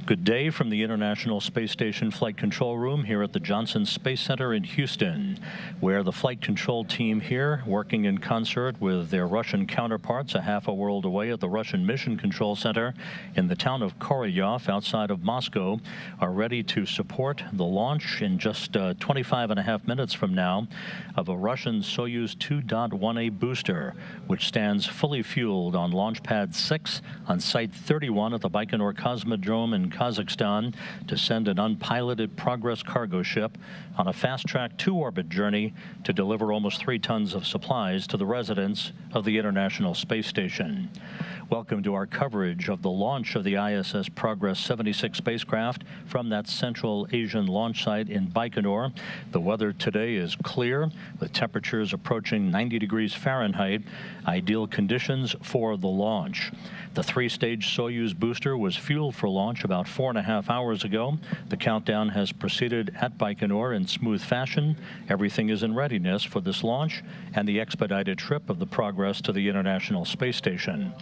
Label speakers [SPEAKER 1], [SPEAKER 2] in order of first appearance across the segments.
[SPEAKER 1] Good day from the International Space Station Flight Control Room here at the Johnson Space Center in Houston, where the flight control team here, working in concert with their Russian counterparts a half a world away at the Russian Mission Control Center in the town of Korolyov outside of Moscow, are ready to support the launch in just 25.5 minutes from now of a Russian SOYUZ 2.1A booster, which stands fully fueled on Launch Pad 6 on Site 31 at the Baikonur Cosmodrome in Kazakhstan to send an unpiloted Progress cargo ship on a fast-track two-orbit journey to deliver almost 3 tons of supplies to the residents of the International Space Station. Welcome to our coverage of the launch of the ISS Progress 76 spacecraft from that Central Asian launch site in Baikonur. The weather today is clear, with temperatures approaching 90 degrees Fahrenheit, ideal conditions for the launch. The 3-stage SOYUZ booster was fueled for launch about 4.5 hours ago. The countdown has proceeded at Baikonur in smooth fashion. Everything is in readiness for this launch and the expedited trip of the Progress to the International Space Station.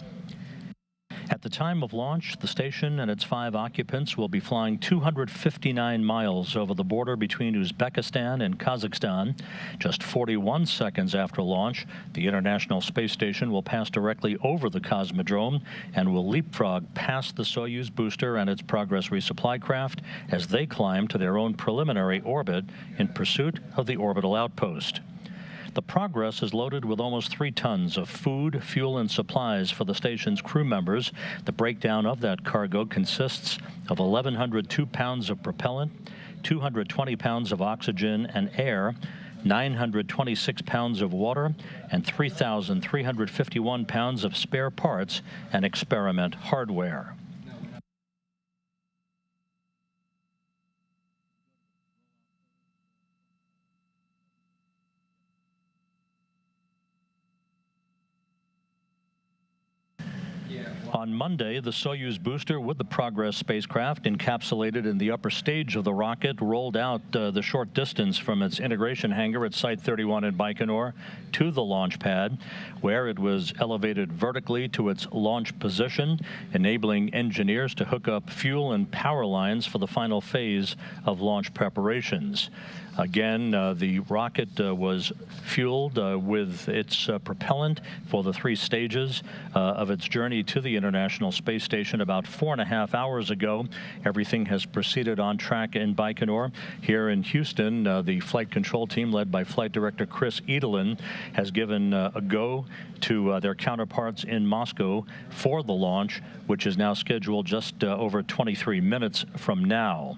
[SPEAKER 1] At the time of launch, the station and its 5 occupants will be flying 259 miles over the border between Uzbekistan and Kazakhstan. Just 41 seconds after launch, the International Space Station will pass directly over the Cosmodrome and will leapfrog past the SOYUZ booster and its Progress resupply craft as they climb to their own preliminary orbit in pursuit of the orbital outpost. The Progress is loaded with almost 3 tons of food, fuel, and supplies for the station's crew members. The breakdown of that cargo consists of 1,102 pounds of propellant, 220 pounds of oxygen and air, 926 pounds of water, and 3,351 pounds of spare parts and experiment hardware. On Monday, the SOYUZ booster with the Progress spacecraft, encapsulated in the upper stage of the rocket, rolled out the short distance from its integration hangar at Site 31 in Baikonur to the launch pad, where it was elevated vertically to its launch position, enabling engineers to hook up fuel and power lines for the final phase of launch preparations. Again, the rocket was fueled with its propellant for the 3 stages of its journey to the International Space Station about 4.5 hours ago. Everything has proceeded on track in Baikonur. Here in Houston, the flight control team, led by Flight Director Chris Edelin, has given a go to their counterparts in Moscow for the launch, which is now scheduled just over 23 minutes from now.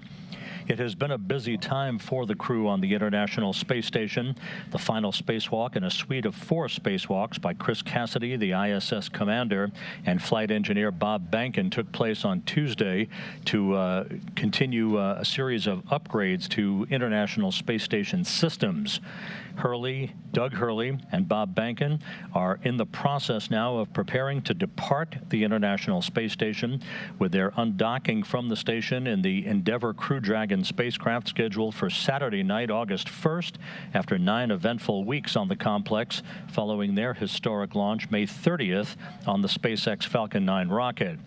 [SPEAKER 1] It has been a busy time for the crew on the International Space Station. The final spacewalk in a suite of 4 spacewalks by Chris Cassidy, the ISS commander, and flight engineer Bob Behnken took place on Tuesday to continue a series of upgrades to International Space Station systems. Doug Hurley and Bob Behnken are in the process now of preparing to depart the International Space Station, with their undocking from the station in the Endeavour Crew Dragon spacecraft scheduled for Saturday night, August 1st, after 9 eventful weeks on the complex, following their historic launch May 30th on the SpaceX Falcon 9 rocket.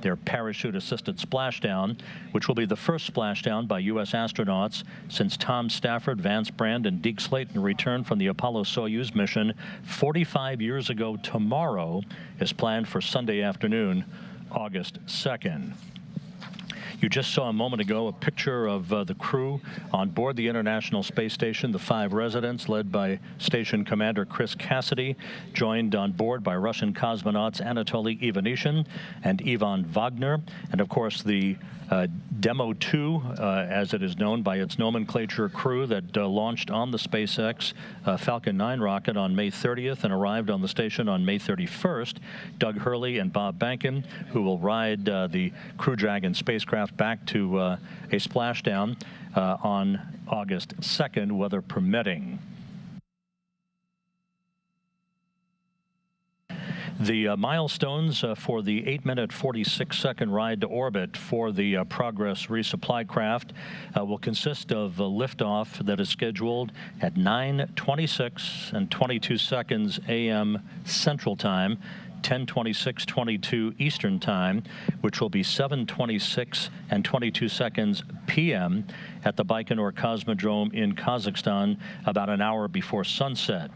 [SPEAKER 1] Their parachute-assisted splashdown, which will be the first splashdown by U.S. astronauts since Tom Stafford, Vance Brand, and Deke Slayton returned from the Apollo-SOYUZ mission 45 years ago tomorrow, is planned for Sunday afternoon, August 2nd. You just saw a moment ago a picture of the crew on board the International Space Station, the 5 residents led by Station Commander Chris Cassidy, joined on board by Russian cosmonauts Anatoly Ivanishin and Ivan Wagner, and of course the Demo 2, as it is known by its nomenclature, crew that launched on the SpaceX Falcon 9 rocket on May 30th and arrived on the station on May 31st, Doug Hurley and Bob Behnken, who will ride the Crew Dragon spacecraft back to a splashdown on August 2nd, weather permitting. The milestones for the 8-minute 46-second ride to orbit for the Progress resupply craft will consist of a liftoff that is scheduled at 9:26 and 22 seconds a.m. Central Time, 10:26:22 Eastern Time, which will be 7:26 and 22 seconds p.m. at the Baikonur Cosmodrome in Kazakhstan, about an hour before sunset.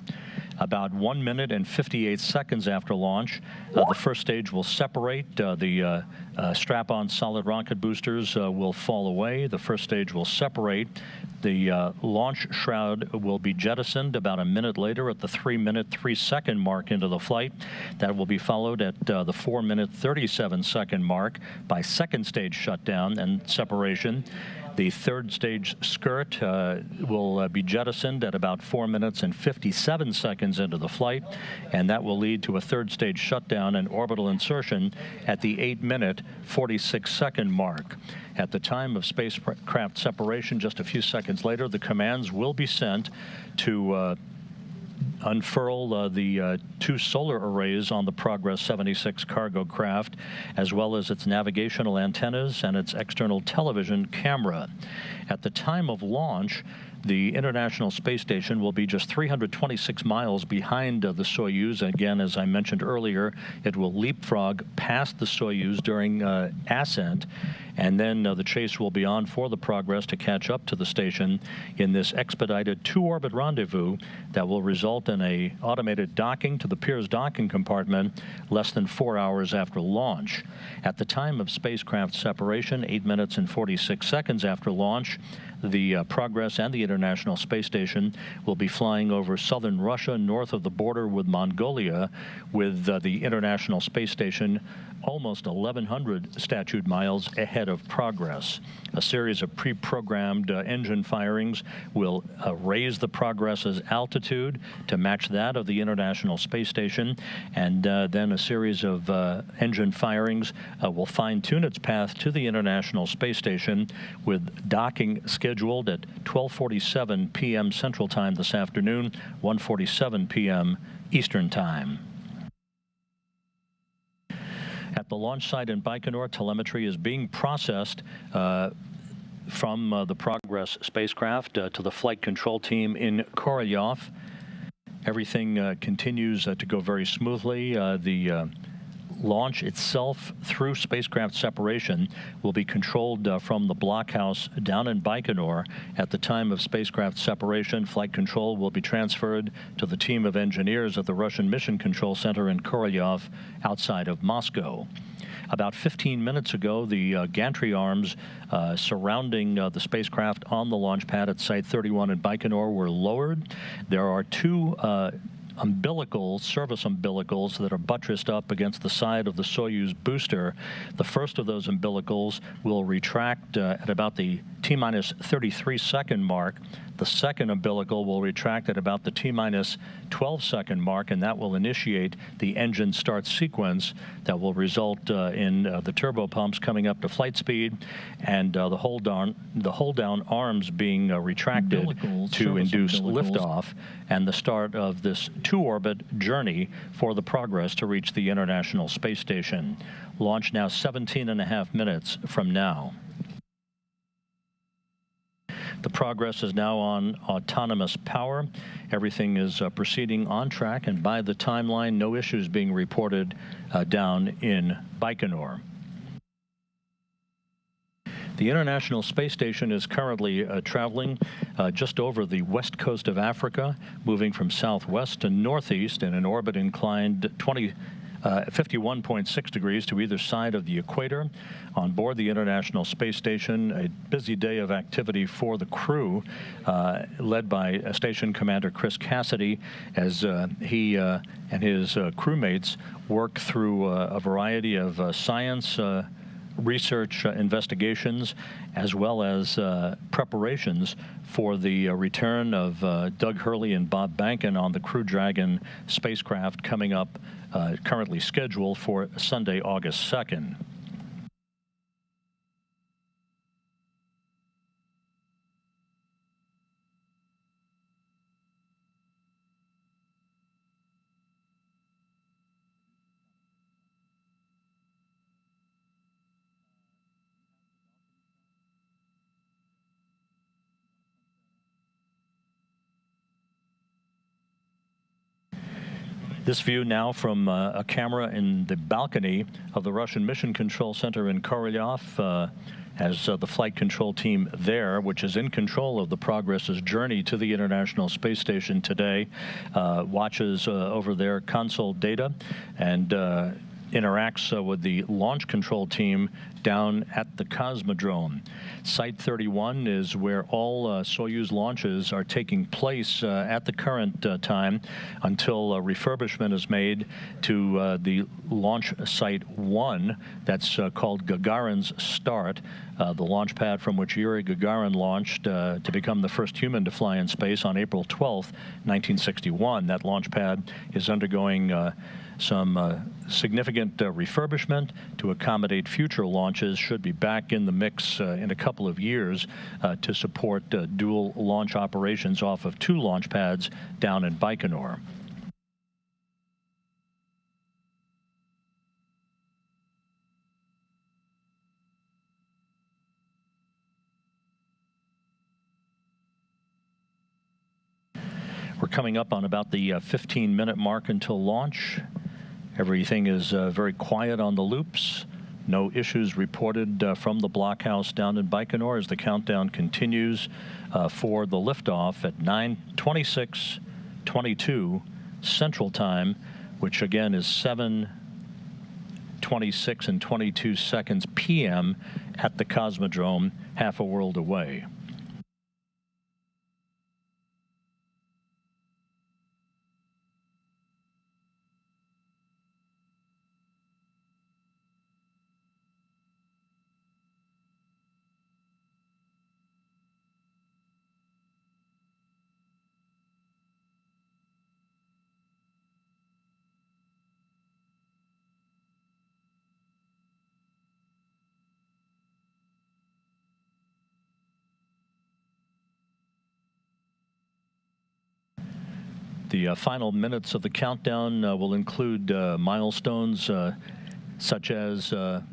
[SPEAKER 1] About 1 minute and 58 seconds after launch, the first stage will separate. The strap-on solid rocket boosters will fall away. The first stage will separate. The launch shroud will be jettisoned about a minute later at the 3-minute, 3-second mark into the flight. That will be followed at the 4-minute, 37-second mark by second stage shutdown and separation. The third stage skirt will be jettisoned at about 4 minutes and 57 seconds into the flight, and that will lead to a third stage shutdown and orbital insertion at the 8-minute, 46-second mark. At the time of spacecraft separation, just a few seconds later, the commands will be sent to unfurl the 2 solar arrays on the Progress 76 cargo craft, as well as its navigational antennas and its external television camera. At the time of launch, the International Space Station will be just 326 miles behind the SOYUZ. Again, as I mentioned earlier, it will leapfrog past the SOYUZ during ascent, and then the chase will be on for the Progress to catch up to the station in this expedited 2-orbit rendezvous that will result in a automated docking to the Pirs docking compartment less than 4 hours after launch. At the time of spacecraft separation, 8 minutes and 46 seconds after launch, the Progress and the International Space Station will be flying over southern Russia, north of the border with Mongolia, with the International Space Station almost 1,100 statute miles ahead of Progress. A series of pre-programmed engine firings will raise the Progress's altitude to match that of the International Space Station, and then a series of engine firings will fine-tune its path to the International Space Station, with docking scheduled at 12:47 p.m. Central Time this afternoon, 1:47 p.m. Eastern Time. At the launch site in Baikonur, telemetry is being processed from the Progress spacecraft to the flight control team in Korolyov. Everything continues to go very smoothly. The launch itself through spacecraft separation will be controlled from the blockhouse down in Baikonur. At the time of spacecraft separation, flight control will be transferred to the team of engineers at the Russian Mission Control Center in Korolyov outside of Moscow. About 15 minutes ago, the gantry arms surrounding the spacecraft on the launch pad at Site 31 in Baikonur were lowered. There are 2 service umbilicals that are buttressed up against the side of the SOYUZ booster. The first of those umbilicals will retract at about the T-minus 33-second mark. The second umbilical will retract at about the T-minus 12-second mark, and that will initiate the engine start sequence that will result in the turbo pumps coming up to flight speed and the hold down arms being retracted to induce liftoff and the start of this 2-orbit journey for the Progress to reach the International Space Station. Launch now 17.5 minutes from now. The Progress is now on autonomous power. Everything is proceeding on track, and by the timeline, no issues being reported down in Baikonur. The International Space Station is currently traveling just over the west coast of Africa, moving from southwest to northeast in an orbit inclined 51.6 degrees to either side of the equator. On board the International Space Station, a busy day of activity for the crew, led by Station Commander Chris Cassidy, as he and his crewmates work through a variety of science, research investigations, as well as preparations for the return of Doug Hurley and Bob Behnken on the Crew Dragon spacecraft coming up, currently scheduled for Sunday, August 2nd. This view now from a camera in the balcony of the Russian Mission Control Center in Korolyov, as the flight control team there, which is in control of the Progress's journey to the International Space Station today, watches over their console data and interacts with the launch control team down at the Cosmodrome. Site 31 is where all SOYUZ launches are taking place at the current time until refurbishment is made to the launch site 1, that's called Gagarin's Start, the launch pad from which Yuri Gagarin launched to become the first human to fly in space on April 12th, 1961. That launch pad is undergoing some significant refurbishment to accommodate future launches, should be back in the mix in a couple of years to support dual launch operations off of 2 launch pads down in Baikonur. We're coming up on about the 15-minute mark until launch. Everything is very quiet on the loops. No issues reported from the blockhouse down in Baikonur as the countdown continues for the liftoff at 9:26:22 Central Time, which again is 7:26 and 22 seconds p.m. at the Cosmodrome, half a world away. The final minutes of the countdown will include milestones such as the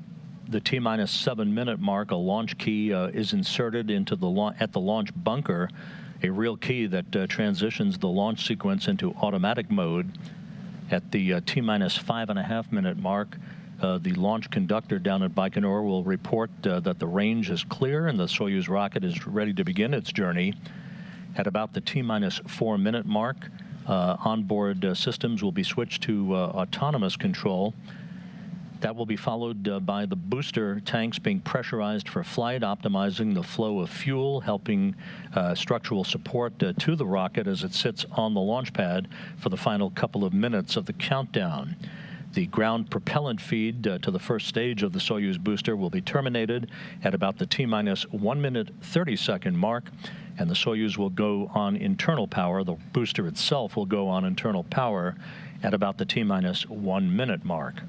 [SPEAKER 1] T-minus 7-minute mark. A launch key is inserted into the at the launch bunker, a real key that transitions the launch sequence into automatic mode. At the T-minus 5.5-minute mark, the launch conductor down at Baikonur will report that the range is clear and the SOYUZ rocket is ready to begin its journey. At about the T-minus 4-minute mark, onboard systems will be switched to autonomous control. That will be followed by the booster tanks being pressurized for flight, optimizing the flow of fuel, helping structural support to the rocket as it sits on the launch pad for the final couple of minutes of the countdown. The ground propellant feed to the first stage of the SOYUZ booster will be terminated at about the T-minus 1-minute 30-second mark, and the SOYUZ will go on internal power. The booster itself will go on internal power at about the T-minus 1-minute mark.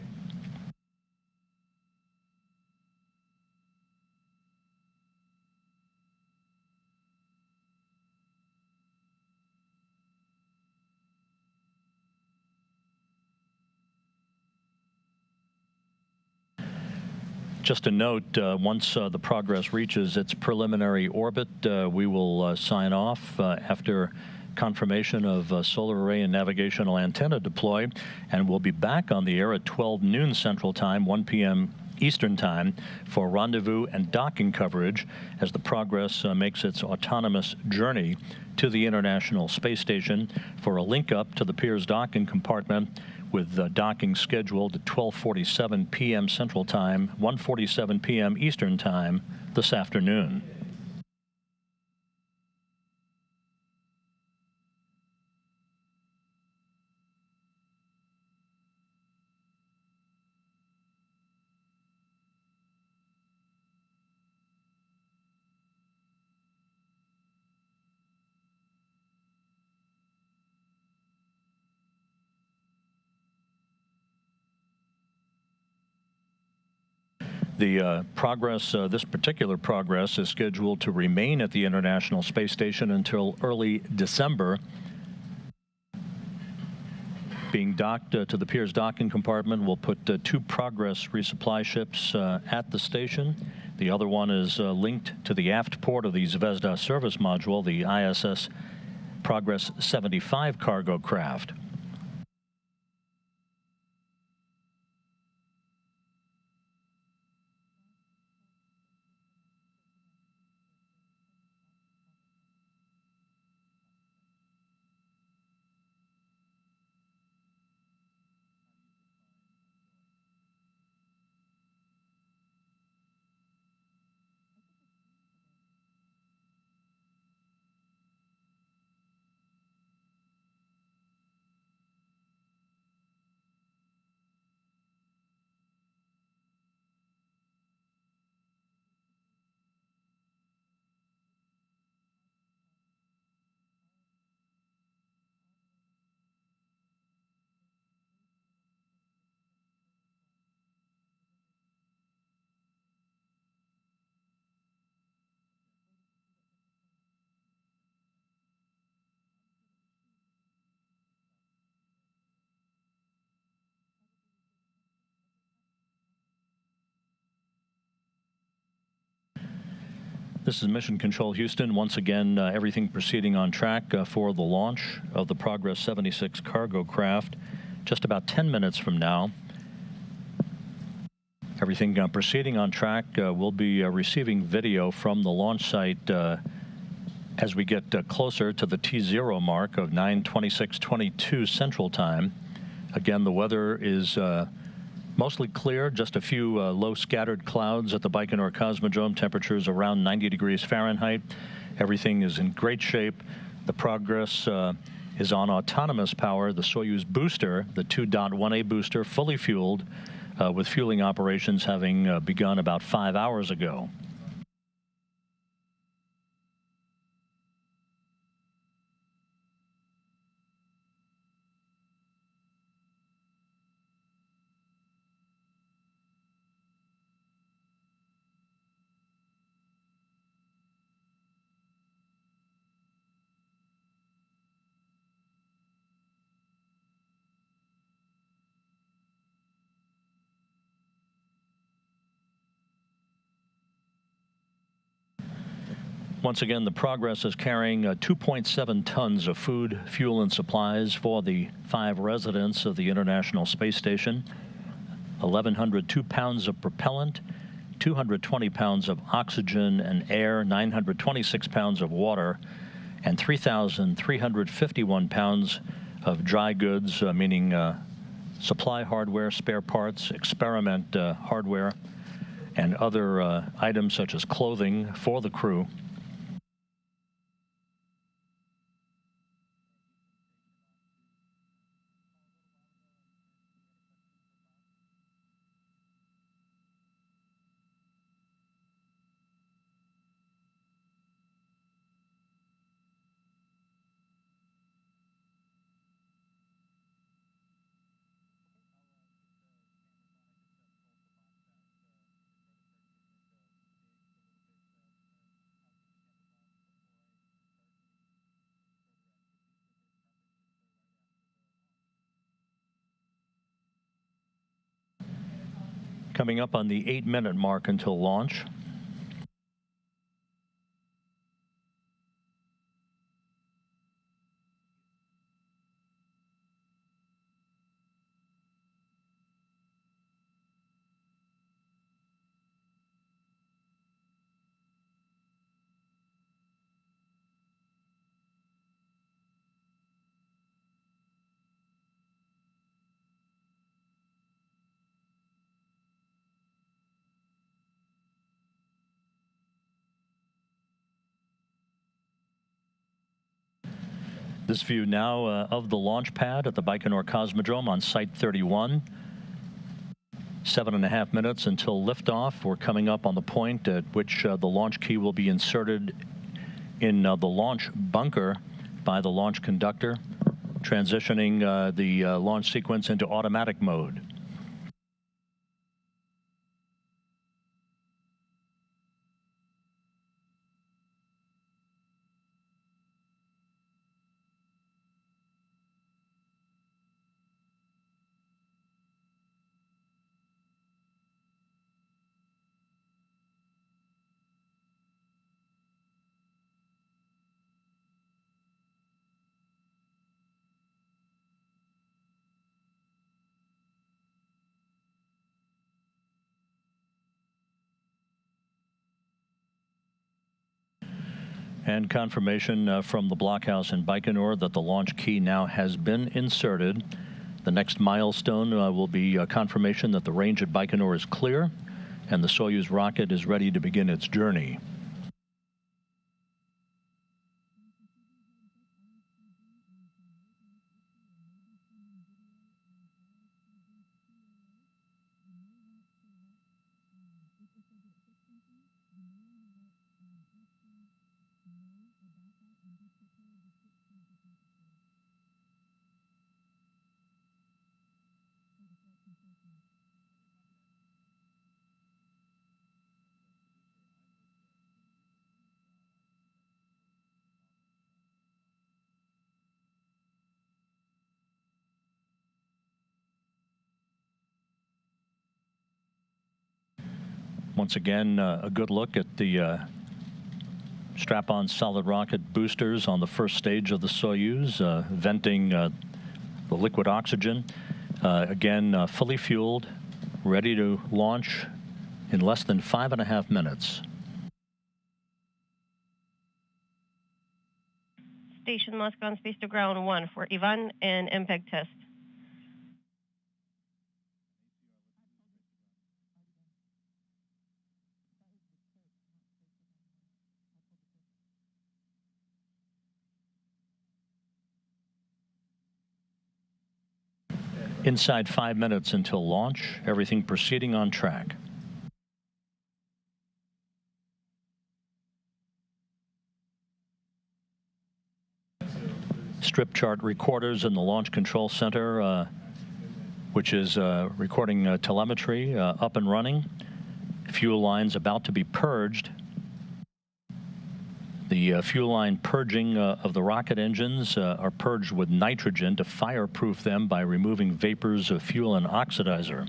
[SPEAKER 1] Just a note, once the Progress reaches its preliminary orbit, we will sign off after confirmation of solar array and navigational antenna deploy, and we'll be back on the air at 12 noon Central Time, 1 p.m. Eastern Time, for rendezvous and docking coverage as the Progress makes its autonomous journey to the International Space Station for a link-up to the Pirs docking compartment, with docking scheduled at 12:47 p.m. Central Time, 1:47 p.m. Eastern Time this afternoon. The Progress, this particular Progress, is scheduled to remain at the International Space Station until early December. Being docked to the Pirs docking compartment, we'll put 2 Progress resupply ships at the station. The other one is linked to the aft port of the Zvezda service module, the ISS Progress 75 cargo craft. This is Mission Control Houston. Once again, everything proceeding on track for the launch of the Progress 76 cargo craft just about 10 minutes from now. Everything proceeding on track. We'll be receiving video from the launch site as we get closer to the T0 mark of 9:26:22 Central Time. Again, the weather is mostly clear, just a few low scattered clouds at the Baikonur Cosmodrome. Temperatures around 90 degrees Fahrenheit. Everything is in great shape. The Progress is on autonomous power. The SOYUZ booster, the 2.1A booster, fully fueled, with fueling operations having begun about 5 hours ago. Once again, the Progress is carrying 2.7 tons of food, fuel, and supplies for the 5 residents of the International Space Station, 1,102 pounds of propellant, 220 pounds of oxygen and air, 926 pounds of water, and 3,351 pounds of dry goods, meaning supply hardware, spare parts, experiment hardware, and other items such as clothing for the crew. Coming up on the 8-minute mark until launch. This view now of the launch pad at the Baikonur Cosmodrome on Site 31. 7.5 minutes until liftoff. We're coming up on the point at which the launch key will be inserted in the launch bunker by the launch conductor, transitioning the launch sequence into automatic mode. And confirmation from the blockhouse in Baikonur that the launch key now has been inserted. The next milestone will be confirmation that the range at Baikonur is clear and the SOYUZ rocket is ready to begin its journey. Once again, a good look at the strap-on solid rocket boosters on the first stage of the SOYUZ, venting the liquid oxygen. Again, fully fueled, ready to launch in less than 5.5 minutes.
[SPEAKER 2] Station Moscow on space to ground 1 for Ivan and MPEG test.
[SPEAKER 1] Inside 5 minutes until launch, everything proceeding on track. Strip chart recorders in the Launch Control Center, which is recording telemetry, up and running. Fuel lines about to be purged. The fuel line purging of the rocket engines are purged with nitrogen to fireproof them by removing vapors of fuel and oxidizer.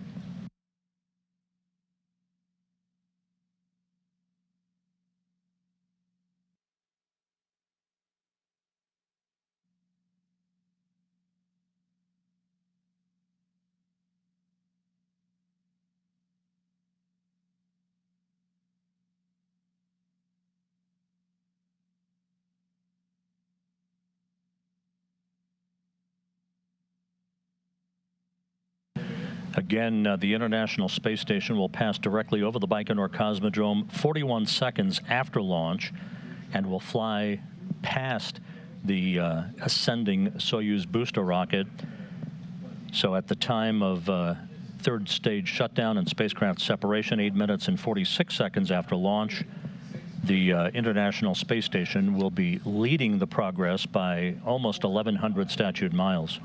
[SPEAKER 1] Again, the International Space Station will pass directly over the Baikonur Cosmodrome 41 seconds after launch and will fly past the ascending SOYUZ booster rocket. So at the time of third stage shutdown and spacecraft separation, 8 minutes and 46 seconds after launch, the International Space Station will be leading the progress by almost 1,100 statute miles.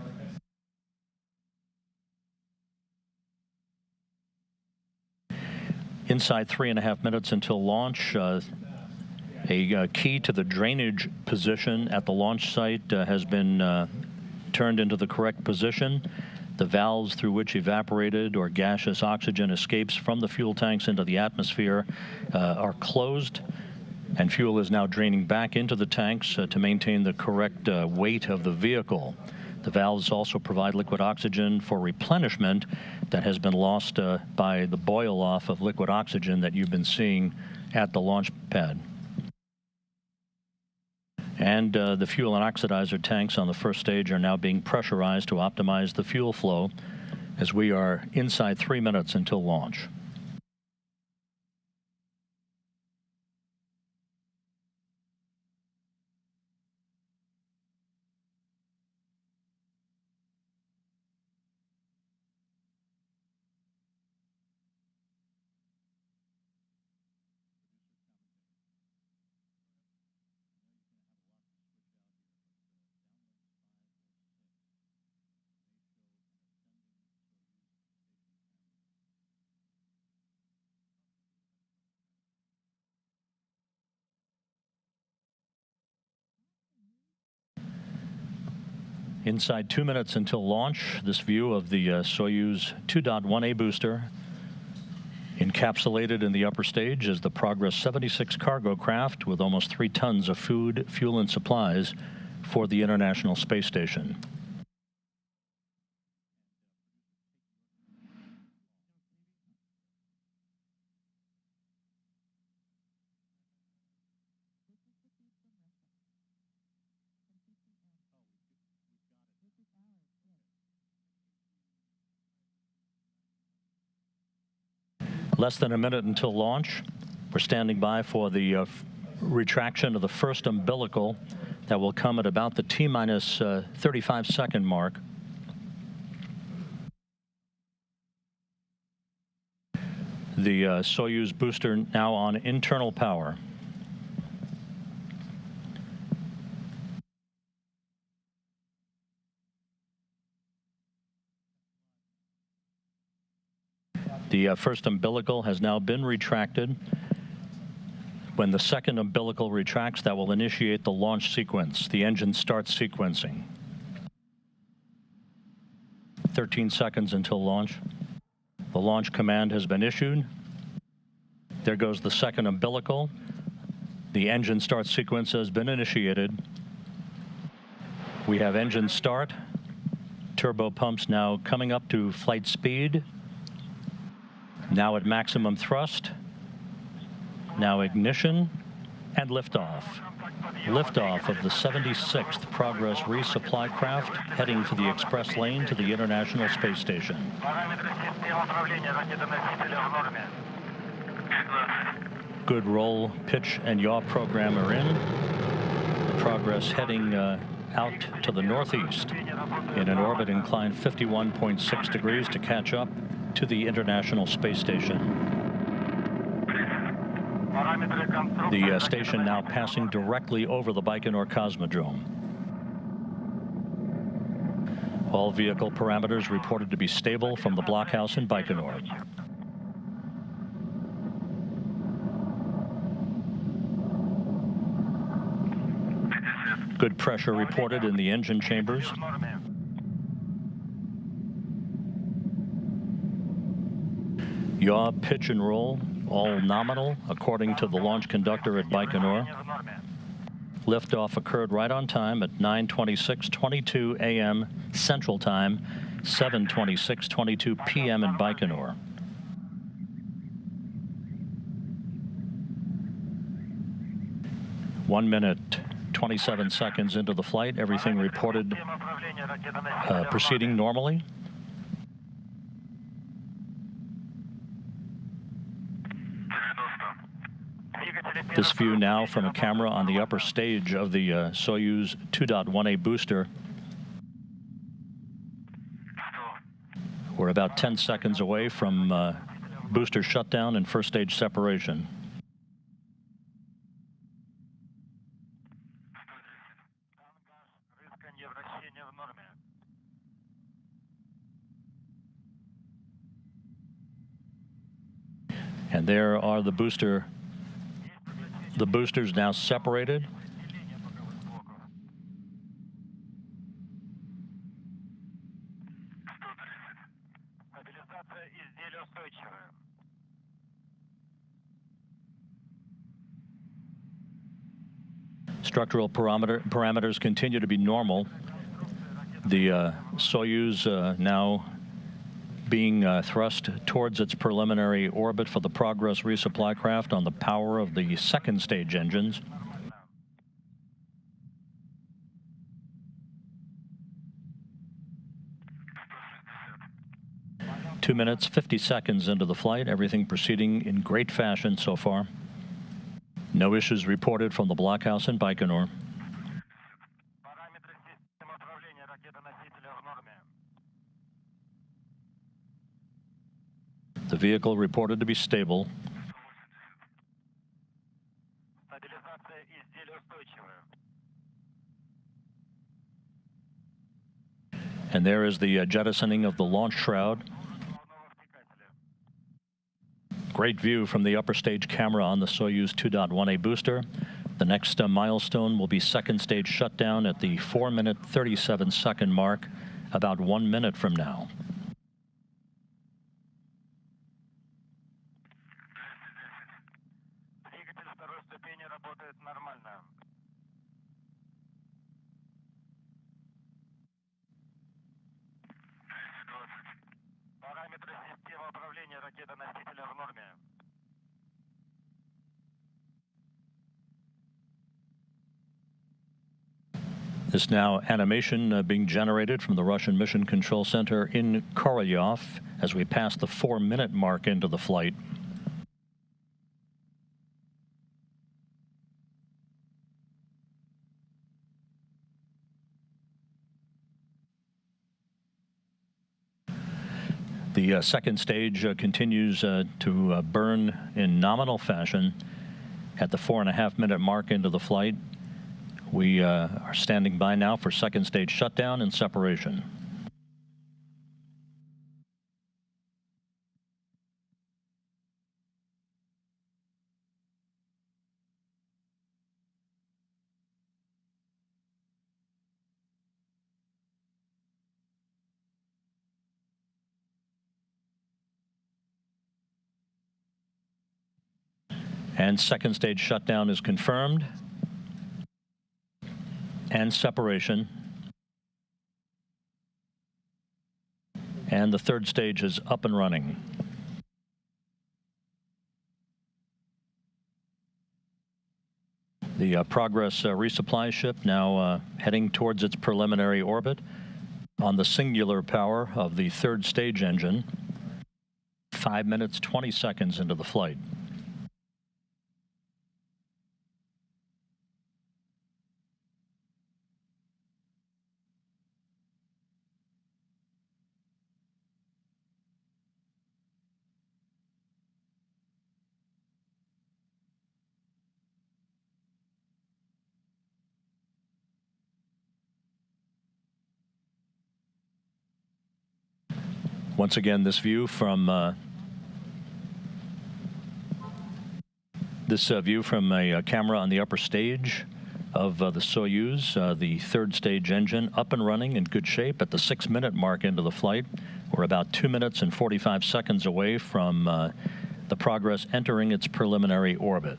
[SPEAKER 1] Inside 3.5 minutes until launch, a key to the drainage position at the launch site has been turned into the correct position. The valves through which evaporated or gaseous oxygen escapes from the fuel tanks into the atmosphere are closed, and fuel is now draining back into the tanks to maintain the correct weight of the vehicle. The valves also provide liquid oxygen for replenishment that has been lost by the boil-off of liquid oxygen that you've been seeing at the launch pad. And the fuel and oxidizer tanks on the first stage are now being pressurized to optimize the fuel flow as we are inside 3 minutes until launch. Inside 2 minutes until launch, this view of the SOYUZ 2.1A booster encapsulated in the upper stage is the Progress 76 cargo craft with almost 3 tons of food, fuel, and supplies for the International Space Station. Less than a minute until launch. We're standing by for the retraction of the first umbilical that will come at about the T-minus 35-second mark. The SOYUZ booster now on internal power. The first umbilical has now been retracted. When the second umbilical retracts, that will initiate the launch sequence. The engine starts sequencing. 13 seconds until launch. The launch command has been issued. There goes the second umbilical. The engine start sequence has been initiated. We have engine start. Turbo pumps now coming up to flight speed. Now at maximum thrust. Now ignition and liftoff. Liftoff of the 76th Progress resupply craft heading for the express lane to the International Space Station. Good roll, pitch, and yaw program are in. The Progress heading out to the northeast in an orbit inclined 51.6 degrees to catch up to the International Space Station. The station now passing directly over the Baikonur Cosmodrome. All vehicle parameters reported to be stable from the blockhouse in Baikonur. Good pressure reported in the engine chambers. Yaw, pitch, and roll, all nominal, according to the launch conductor at Baikonur. Liftoff occurred right on time at 9:26:22 a.m. Central Time, 7:26:22 p.m. in Baikonur. One minute, 27 seconds into the flight, everything reported proceeding normally. This view now from a camera on the upper stage of the SOYUZ 2.1A booster. We're about 10 seconds away from booster shutdown and first stage separation. And there are the boosters now separated. Structural parameters continue to be normal. The SOYUZ now being thrust towards its preliminary orbit for the Progress resupply craft on the power of the second stage engines. Two minutes, 50 seconds into the flight, everything proceeding in great fashion so far. No issues reported from the blockhouse in Baikonur. The vehicle reported to be stable. And there is the jettisoning of the launch shroud. Great view from the upper stage camera on the SOYUZ 2.1A booster. The next milestone will be second stage shutdown at the 4-minute, 37-second mark, about 1 minute from now. This now animation being generated from the Russian Mission Control Center in Korolyov as we pass the 4-minute mark into the flight. The second stage continues to burn in nominal fashion at the 4.5-minute mark into the flight. We are standing by now for second stage shutdown and separation. And second stage shutdown is confirmed. And separation. And the third stage is up and running. The Progress resupply ship now heading towards its preliminary orbit on the singular power of the third stage engine, 5 minutes, 20 seconds into the flight. Once again, this view from a camera on the upper stage of the SOYUZ, the third stage engine up and running in good shape at the 6-minute mark into the flight. We're about 2 minutes and 45 seconds away from the Progress entering its preliminary orbit.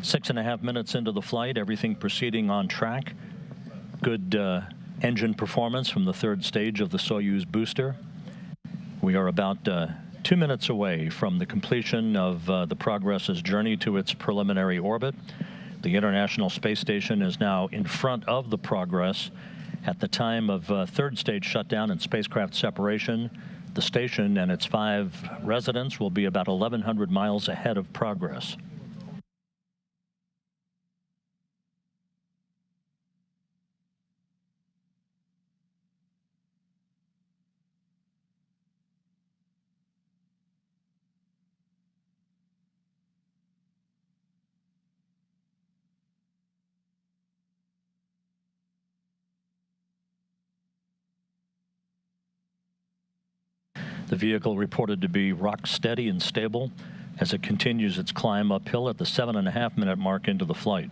[SPEAKER 1] Six and a half minutes into the flight, everything proceeding on track. Good engine performance from the third stage of the SOYUZ booster. We are about 2 minutes away from the completion of the Progress's journey to its preliminary orbit. The International Space Station is now in front of the Progress. At the time of third stage shutdown and spacecraft separation, the station and its 5 residents will be about 1,100 miles ahead of Progress. The vehicle reported to be rock steady and stable as it continues its climb uphill at the 7.5-minute mark into the flight.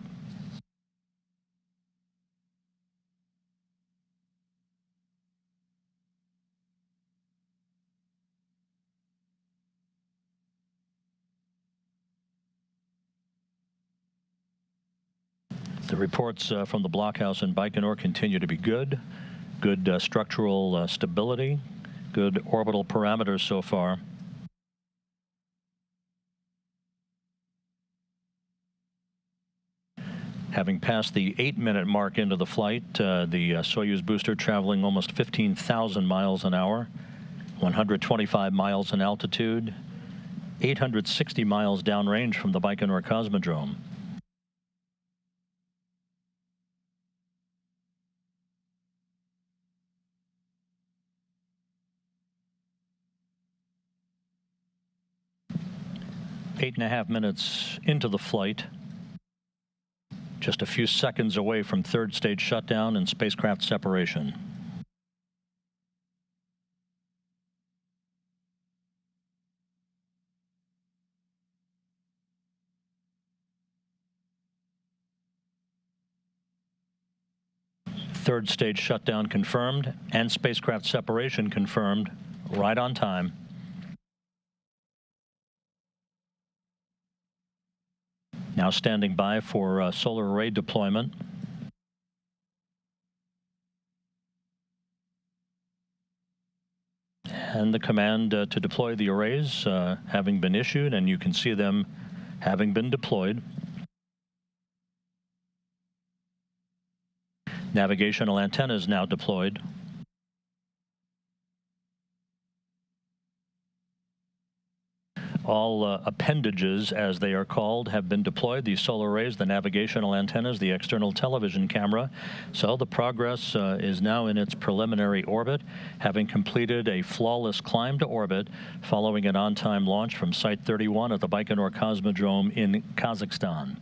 [SPEAKER 1] The reports from the blockhouse in Baikonur continue to be good. Good structural stability. Good orbital parameters so far. Having passed the 8-minute mark into the flight, the SOYUZ booster traveling almost 15,000 miles an hour, 125 miles in altitude, 860 miles downrange from the Baikonur Cosmodrome. Eight and a half minutes into the flight, just a few seconds away from third stage shutdown and spacecraft separation. Third stage shutdown confirmed and spacecraft separation confirmed, right on time. Now standing by for solar array deployment. And the command to deploy the arrays having been issued, and you can see them having been deployed. Navigational antennas now deployed. All appendages, as they are called, have been deployed. The solar arrays, the navigational antennas, the external television camera. So the Progress is now in its preliminary orbit, having completed a flawless climb to orbit following an on-time launch from Site 31 at the Baikonur Cosmodrome in Kazakhstan.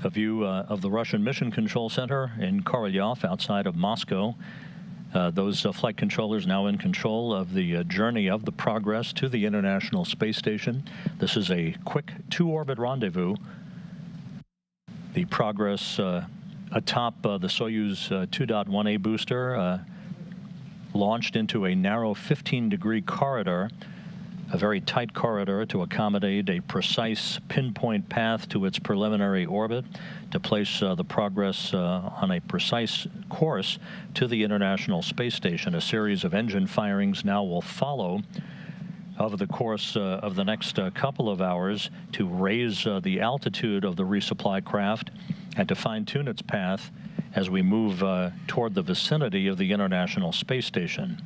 [SPEAKER 1] A view of the Russian Mission Control Center in Korolyov outside of Moscow. Those flight controllers now in control of the journey of the Progress to the International Space Station. This is a quick two-orbit rendezvous. The Progress atop the SOYUZ 2.1A booster launched into a narrow 15-degree corridor, a very tight corridor to accommodate a precise pinpoint path to its preliminary orbit, to place the Progress on a precise course to the International Space Station. A series of engine firings now will follow over the course of the next couple of hours to raise the altitude of the resupply craft and to fine-tune its path as we move toward the vicinity of the International Space Station.